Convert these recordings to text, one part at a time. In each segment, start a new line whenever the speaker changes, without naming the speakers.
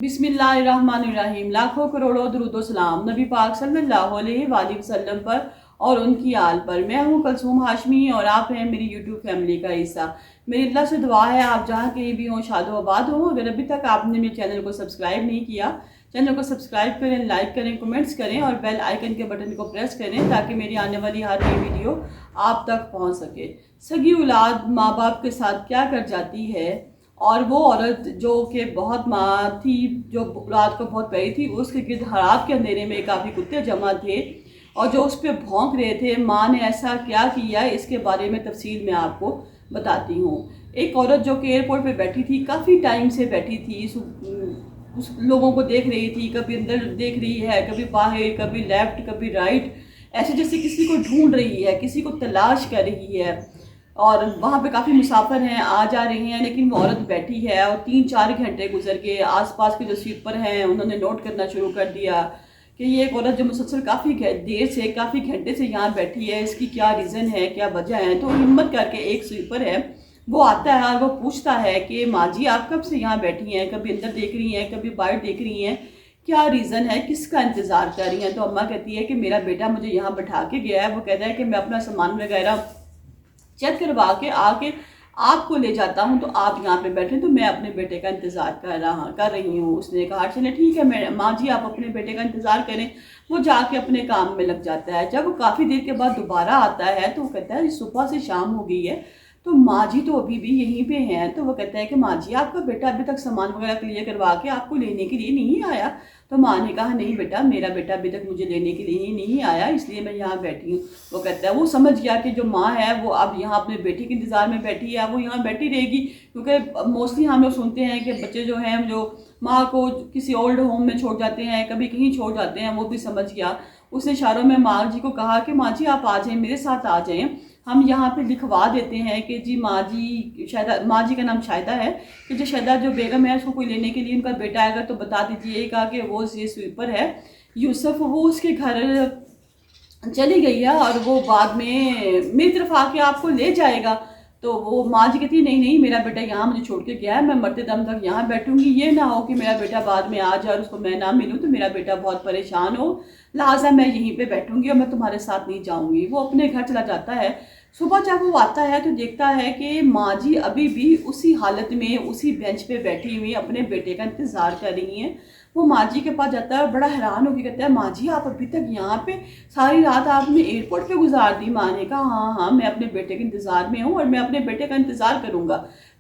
बिस्मिल्लाहिर्रहमानिर्रहीम। लाखों करोड़ों दुरूदो सलाम नबी पाक सल्लल्लाहु अलैहि वसल्लम पर और उनकी आल पर। मैं हूँ कलसूम हाशमी और आप हैं मेरी यूट्यूब फैमिली का हिस्सा। मेरी अल्लाह से दुआ है आप जहाँ कहीं भी हों शादो आबाद हों। अगर अभी तक आपने मेरे चैनल को सब्सक्राइब नहीं किया, चैनल को सब्सक्राइब करें, लाइक करें, कमेंट्स करें और बेल आइकन के बटन को प्रेस करें ताकि मेरी आने वाली हर नई वीडियो आप तक पहुँच सके। सगी औलाद माँ बाप के साथ क्या कर जाती है, और वो औरत जो कि बहुत माँ थी, जो रात को बहुत प्यारी थी, उसके गिर्द रात के अंधेरे में काफ़ी कुत्ते जमा थे और जो उस पर भौंक रहे थे। माँ ने ऐसा क्या किया, इसके बारे में तफसील मैं आपको बताती हूँ। एक औरत जो कि एयरपोर्ट पे बैठी थी, काफ़ी टाइम से बैठी थी, उस लोगों को देख रही थी, कभी अंदर देख रही है, कभी बाहर, कभी लेफ्ट, कभी राइट, ऐसे जैसे किसी को ढूंढ रही है, किसी को तलाश कर रही है। और वहाँ पे काफ़ी मुसाफिर हैं, आ जा रहे हैं, लेकिन वो औरत बैठी है। और 3-4 घंटे गुजर के आसपास के जो स्वीपर हैं उन्होंने नोट करना शुरू कर दिया कि ये एक औरत जो मुसलसल काफ़ी देर से, काफ़ी घंटे से यहाँ बैठी है, इसकी क्या रीज़न है, क्या वजह है। तो हिम्मत करके एक स्वीपर है, वो आता है और वो पूछता है कि माँ जी आप कब से यहाँ बैठी हैं, कभी अंदर देख रही हैं, कभी बाहर देख रही हैं, क्या रीज़न है, किसका इंतज़ार कर रही हैं। तो अम्मा कहती है कि मेरा बेटा मुझे यहाँ बैठा के गया है, वो कहता है कि मैं अपना सामान वगैरह चेक करवा के आके आपको ले जाता हूँ, तो आप यहाँ पे बैठे, तो मैं अपने बेटे का इंतज़ार कर रही हूँ। उसने कहा चले ठीक है मैं माँ जी आप अपने बेटे का इंतज़ार करें। वो जाके अपने काम में लग जाता है। जब वो काफ़ी देर के बाद दोबारा आता है तो वो कहता है सुबह से शाम हो गई है, तो माँ जी तो अभी भी यहीं पे हैं। तो वो कहता है कि माँ जी आपका बेटा अभी तक सामान वगैरह क्लियर करवा के आपको लेने के लिए नहीं आया। तो माँ ने कहा नहीं बेटा, मेरा बेटा अभी तक मुझे लेने के लिए ही नहीं आया, इसलिए मैं यहाँ बैठी हूँ। वो कहता है, वो समझ गया कि जो माँ है वो अब यहाँ अपने बेटे के इंतज़ार में बैठी है, वो यहाँ बैठी रहेगी। क्योंकि मोस्टली हम लोग सुनते हैं कि बच्चे जो हैं जो माँ को किसी ओल्ड होम में छोड़ जाते हैं, कभी कहीं छोड़ जाते हैं। वो भी समझ गया। उसने इशारों में माँ जी को कहा कि माँ जी आप आ जाएं, मेरे साथ आ जाएं, हम यहाँ पे लिखवा देते हैं कि जी माँ जी, शायदा माँ जी का नाम शायदा है, कि जो शायदा जो बेगम है उसको कोई लेने के लिए उनका बेटा आएगा तो बता दीजिएगा कि वो ये स्वीपर है यूसुफ, वो उसके घर चली गई है और वो बाद में मेरी तरफ आके आपको ले जाएगा। तो वो माँ जी कहती है नहीं नहीं, मेरा बेटा यहाँ मुझे छोड़ के गया है, मैं मरते दम तक यहाँ बैठूंगी। ये ना हो कि मेरा बेटा बाद में आ जाए और उसको मैं ना मिलूँ तो मेरा बेटा बहुत परेशान हो, लिहाजा मैं यहीं पे बैठूंगी और मैं तुम्हारे साथ नहीं जाऊंगी। वो अपने घर चला जाता है। सुबह जब वो आता है तो देखता है कि माँ जी अभी भी उसी हालत में उसी बेंच पे बैठी हुई अपने बेटे का इंतजार कर रही हैं। वो माँ जी के पास जाता है, बड़ा हैरान होकर कहता है माँ जी आप अभी तक यहाँ पे, सारी रात आपने एयरपोर्ट पे गुजार दी। माँ ने कहा हाँ हाँ मैं अपने बेटे के इंतज़ार में हूँ और मैं अपने बेटे का इंतज़ार करूँगा।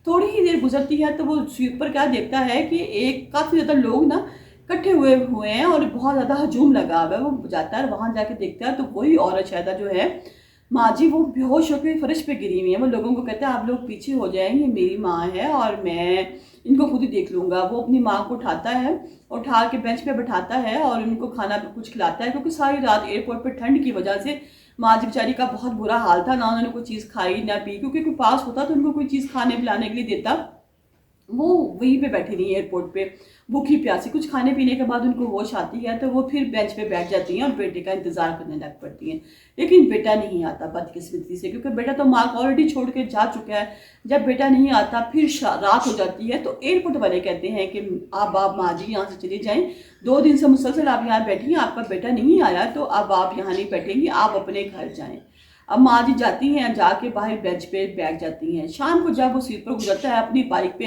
थोड़ी ही देर गुजरती है तो वो स्वीपर क्या देखता है कि एक काफ़ी ज़्यादा लोग ना इकट्ठे हुए हैं और बहुत ज़्यादा हजूम लगा हुआ है। वो जाता है, वहाँ जाके देखता है तो वही औरत शायदा जो है माँ जी, वो बेहोश होकर फर्श पे गिरी हुई है। वो लोगों को कहता है आप लोग पीछे हो जाएं, ये मेरी माँ है और मैं इनको खुद ही देख लूँगा। वो अपनी माँ को उठाता है, उठा के बेंच पे बैठाता है और उनको खाना कुछ खिलाता है, क्योंकि सारी रात एयरपोर्ट पे ठंड की वजह से माँ जी बेचारी का बहुत बुरा हाल था। ना उन्होंने कोई चीज़ खाई ना पी, क्योंकि कोई पास होता तो उनको कोई चीज़ खाने पिलाने के लिए देता। वो वहीं पे बैठी रही एयरपोर्ट पे भूखी प्यासी। कुछ खाने पीने के बाद उनको होश आती है तो वो फिर बेंच पे बैठ जाती हैं और बेटे का इंतजार करने लग पड़ती हैं। लेकिन बेटा नहीं आता बदकिस्मती से, क्योंकि बेटा तो माँ को ऑलरेडी छोड़ के जा चुका है। जब बेटा नहीं आता फिर रात हो जाती है तो एयरपोर्ट वाले कहते हैं कि आप माँ जी यहाँ से चली जाएं, 2 दिन से मुसलसल आप यहाँ बैठी हैं, आपका बेटा नहीं आया तो अब आप यहाँ नहीं बैठेंगी, आप अपने घर जाएँ। अब माँ जी जाती हैं, जाके बाहर बेंच पे बैठ जाती हैं। शाम को जब वो सीट पर गुजरता है अपनी बाइक पे,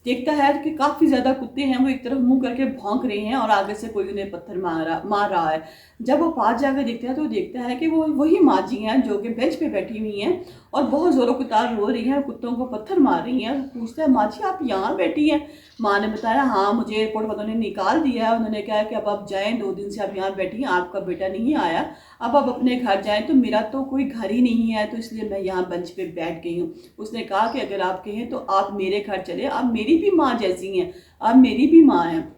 देखता है कि काफ़ी ज़्यादा कुत्ते हैं, वो एक तरफ मुंह करके भौंक रहे हैं और आगे से कोई उन्हें पत्थर मार रहा है। जब वो पास जाकर देखता है तो देखता है कि वो वही माँ जी हैं जो कि बेंच पे बैठी हुई हैं और बहुत ज़ोरों की तार रो रही हैं और कुत्तों को पत्थर मार रही हैं। तो पूछता है माँ जी आप यहाँ बैठी हैं। माँ ने बताया हाँ मुझे एयरपोर्ट वालों ने निकाल दिया है, उन्होंने कहा कि अब आप जाएँ, 2 दिन से आप यहाँ बैठी हैं, आपका बेटा नहीं आया, अब आप अपने घर जाएँ। तो मेरा तो कोई घर ही नहीं है तो इसलिए मैं यहाँ बेंच पे बैठ गई हूँ। उसने कहा कि अगर आप कहें तो आप मेरे घर चले, आप मेरी भी माँ जैसी हैं, आप मेरी भी माँ हैं।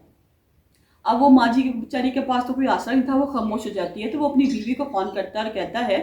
अब वो माँ जी की बेचारी के पास तो कोई आसरा नहीं था, वो खामोश हो जाती है। तो वो अपनी बीवी को फ़ोन करता है और कहता है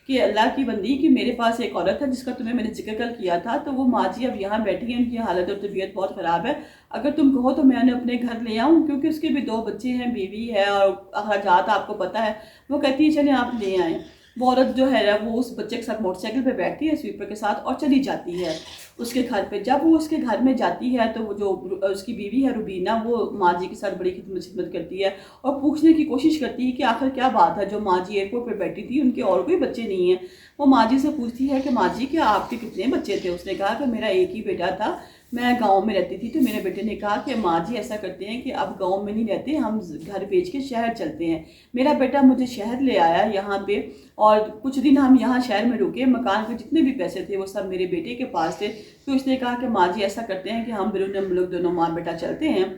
कि अल्लाह की बंदी, कि मेरे पास एक औरत है जिसका तुम्हें मैंने जिक्र कल किया था, तो वो माँ जी अब यहाँ बैठी हैं, उनकी हालत और तबीयत बहुत ख़राब है, अगर तुम कहो तो मैं उन्हें अपने घर ले आऊँ, क्योंकि उसके भी 2 बच्चे हैं, बीवी है और अखराजात आपको पता है। वो कहती है चले आप ले आएँ। वो औरत जो है ना वो उस बच्चे के साथ मोटरसाइकिल पे बैठती है स्वीपर के साथ और चली जाती है उसके घर पे। जब वो उसके घर में जाती है तो वो जो उसकी बीवी है रुबीना, वो माँ जी के साथ बड़ी खिदमत करती है और पूछने की कोशिश करती है कि आखिर क्या बात है। जो माँ जी एयरपोर्ट पे बैठी थी उनके और कोई बच्चे नहीं हैं। वो माँ जी से पूछती है कि माँ जी क्या आपके कितने बच्चे थे। उसने कहा कि मेरा एक ही बेटा था, मैं गांव में रहती थी। तो मेरे बेटे ने कहा कि माँ जी ऐसा करते हैं कि अब गांव में नहीं रहते, हम घर बेच के शहर चलते हैं। मेरा बेटा मुझे शहर ले आया यहाँ पे और कुछ दिन हम यहाँ शहर में रुके। मकान के जितने भी पैसे थे वो सब मेरे बेटे के पास थे। तो उसने कहा कि माँ जी ऐसा करते हैं कि हम बिरुन मुल्क दोनों माँ बेटा चलते हैं,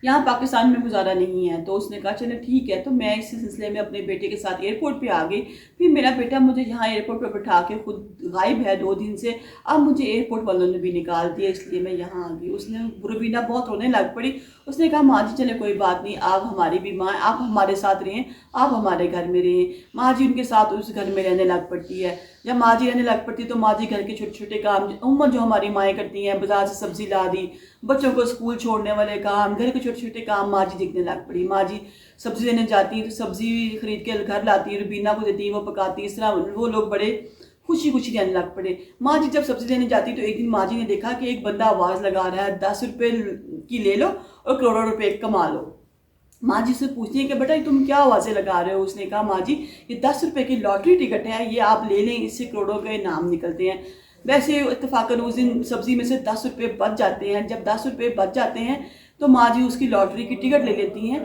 यहाँ पाकिस्तान में गुजारा नहीं है। तो उसने कहा चलो ठीक है। तो मैं इसी सिलसिले में अपने बेटे के साथ एयरपोर्ट पे आ गई। फिर मेरा बेटा मुझे यहाँ एयरपोर्ट पे बिठा के खुद गायब है 2 दिन से। अब मुझे एयरपोर्ट वालों ने भी निकाल दिया, इसलिए मैं यहाँ आ गई। उसने रुबीना बहुत रोने लग पड़ी। उसने कहा माँ जी चले कोई बात नहीं, आप हमारी भी माँ, आप हमारे साथ रहें, आप हमारे घर में रहें। माँ जी उनके साथ उस घर में रहने लग पड़ती है। जब माँ जी रहने लग पड़ती तो माँ जी घर के छोटे छोटे काम उम्र जो हमारी माएँ करती हैं, बाजार से सब्जी ला दी, बच्चों को स्कूल छोड़ने वाले काम, घर के छोटे छोटे काम माँ जी देखने लग पड़ी। माँ जी सब्जी लेने जाती तो सब्जी खरीद के घर लाती, रुबीना को देती, वो पकाती। इस तरह वो लोग बड़े खुशी खुशी रहने लग पड़े। माँ जी जब सब्जी लेने जाती तो एक दिन माँ जी ने देखा कि एक बंदा आवाज़ लगा रहा है 10 रुपये की ले लो और करोड़ों रुपए कमा लो। माँ जी से पूछती है कि बेटा तुम क्या आवाज़ें लगा रहे हो। उसने कहा माँ जी ये 10 रुपये की लॉटरी टिकट है, ये आप ले लें, इससे करोड़ों के इनाम निकलते हैं। वैसे इत्तेफाकन उस दिन सब्जी में से 10 रुपये बच जाते हैं। जब 10 रुपये बच जाते हैं तो माँ जी उसकी लॉटरी की टिकट ले लेती हैं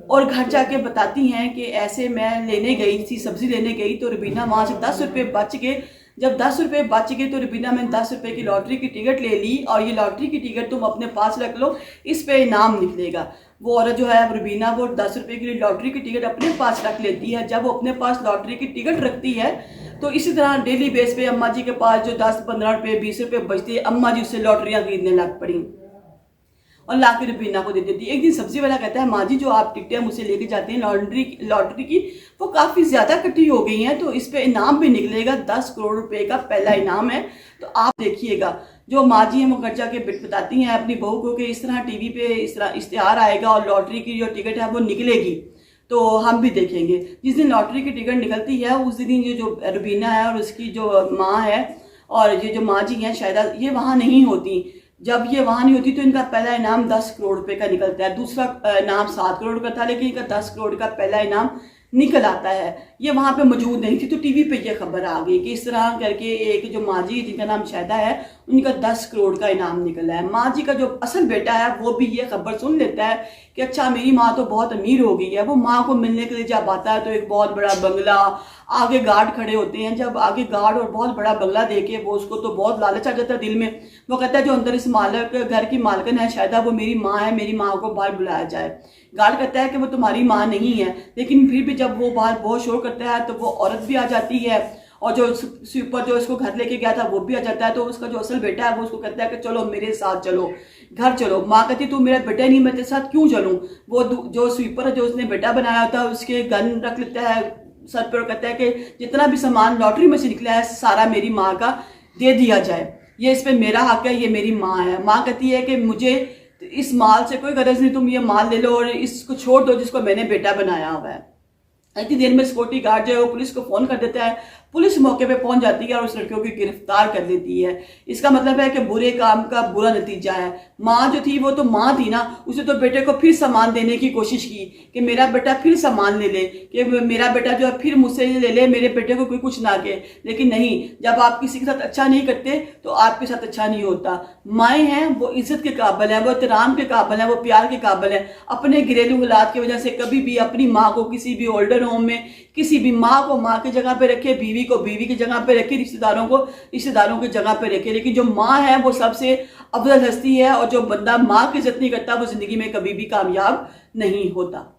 और घर जाके बताती हैं कि ऐसे मैं लेने गई थी, सब्जी लेने गई तो रुबीना वहाँ से 10 रुपये बच गए। जब 10 रुपये बच गए तो रुबीना मैंने 10 रुपये की लॉटरी की टिकट ले ली और ये लॉटरी की टिकट तुम अपने पास रख लो, इस पे इनाम निकलेगा। वो औरत जो है रुबीना वो 10 रुपये की लॉटरी की टिकट अपने पास रख लेती है। जब वो अपने पास लॉटरी की टिकट रखती है तो इसी तरह डेली बेस पे अम्मा जी के पास जो 10-15 रुपये 20 रुपये बचते, अम्मा जी उससे लॉटरियाँ खरीदने लग पड़ी और ला के रुबीना को दे देती। एक दिन सब्जी वाला कहता है माँ जी जो आप टिकटें मुझसे लेके जाते हैं लॉटरी की वो काफ़ी ज़्यादा इकट्ठी हो गई हैं, तो इस पे इनाम भी निकलेगा, 10 करोड़ रुपए का पहला इनाम है, तो आप देखिएगा। जो माँ जी हैं वो घर जाके बताती हैं अपनी बहू को कि इस तरह टीवी पे इस तरह इश्तिहार आएगा और लॉटरी की जो टिकट है वो निकलेगी, तो हम भी देखेंगे। जिस दिन लॉटरी की टिकट निकलती है उस दिन ये जो रुबीना है और उसकी जो माँ है और ये जो माँ जी हैं शायद ये वहाँ नहीं होती। जब ये वहाँ नहीं होती तो इनका पहला इनाम 10 करोड़ रुपए का निकलता है। दूसरा इनाम 7 करोड़ का था, लेकिन इनका 10 करोड़ का पहला इनाम निकल आता है। ये वहाँ पे मौजूद नहीं थी तो टीवी पे ये खबर आ गई कि इस तरह करके एक जो माँ जी जिनका नाम शायदा है उनका 10 करोड़ का इनाम निकला है। माँ जी का जो असल बेटा है वो भी ये खबर सुन लेता है कि अच्छा मेरी माँ तो बहुत अमीर हो गई है। वो माँ को मिलने के लिए जब आता है तो एक बहुत बड़ा बंगला, आगे गार्ड खड़े होते हैं। जब आगे गार्ड और बहुत बड़ा बंगला देखे वो उसको तो बहुत लालच आ जाता है दिल में। वो कहता है जो अंदर इस मालिक घर की मालकिन है शायदा वो मेरी माँ है, मेरी माँ को बाहर बुलाया जाए। गार्ड कहता है कि वो तुम्हारी माँ नहीं है, लेकिन फिर भी जब वो बाहर बहुत शोर करता है तो वो औरत भी आ जाती है और जो स्वीपर जो इसको घर लेके गया था वो भी आ जाता है। तो उसका जो असल बेटा है वो उसको कहता है कि चलो मेरे साथ चलो, घर चलो। माँ कहती तू मेरा बेटा नहीं, मैं तेरे साथ क्यों चलूँ। वो जो स्वीपर जो उसने बेटा बनाया था उसके गन रख लेता है सर पर और कहता है कि जितना भी सामान लॉटरी में से निकला है सारा मेरी माँ का दे दिया जाए, ये इस पर मेरा हक है, ये मेरी माँ है। माँ कहती है कि मुझे इस माल से कोई गरज नहीं, तुम ये माल ले लो और इसको छोड़ दो जिसको मैंने बेटा बनाया हुआ है। इतनी देर में सिक्योरिटी गार्ड जो है वो पुलिस को फोन कर देता है। पुलिस मौके पे पहुंच जाती है और उस लड़कियों की गिरफ्तार कर लेती है। इसका मतलब है कि बुरे काम का बुरा नतीजा है। माँ जो थी वो तो माँ थी ना, उसे तो बेटे को फिर सामान देने की कोशिश की कि मेरा बेटा फिर सामान ले ले, कि मेरा बेटा जो है फिर मुझसे ले ले, मेरे बेटे को कोई कुछ ना कहे। लेकिन नहीं, जब आप किसी के साथ अच्छा नहीं करते तो आपके साथ अच्छा नहीं होता। माएँ हैं वो इज्जत के काबिल है, वो एहतराम के काबिल है, वो प्यार के काबिल है। अपने घरेलू हालात की वजह से कभी भी अपनी माँ को किसी भी ओल्डर होम में, किसी भी माँ को माँ की जगह पे रखे, बीवी को बीवी की जगह पे रखे, रिश्तेदारों को रिश्तेदारों की जगह पे रखे। लेकिन जो माँ है वो सबसे अफजल हस्ती है और जो बंदा माँ की इज्जत नहीं करता वो जिंदगी में कभी भी कामयाब नहीं होता।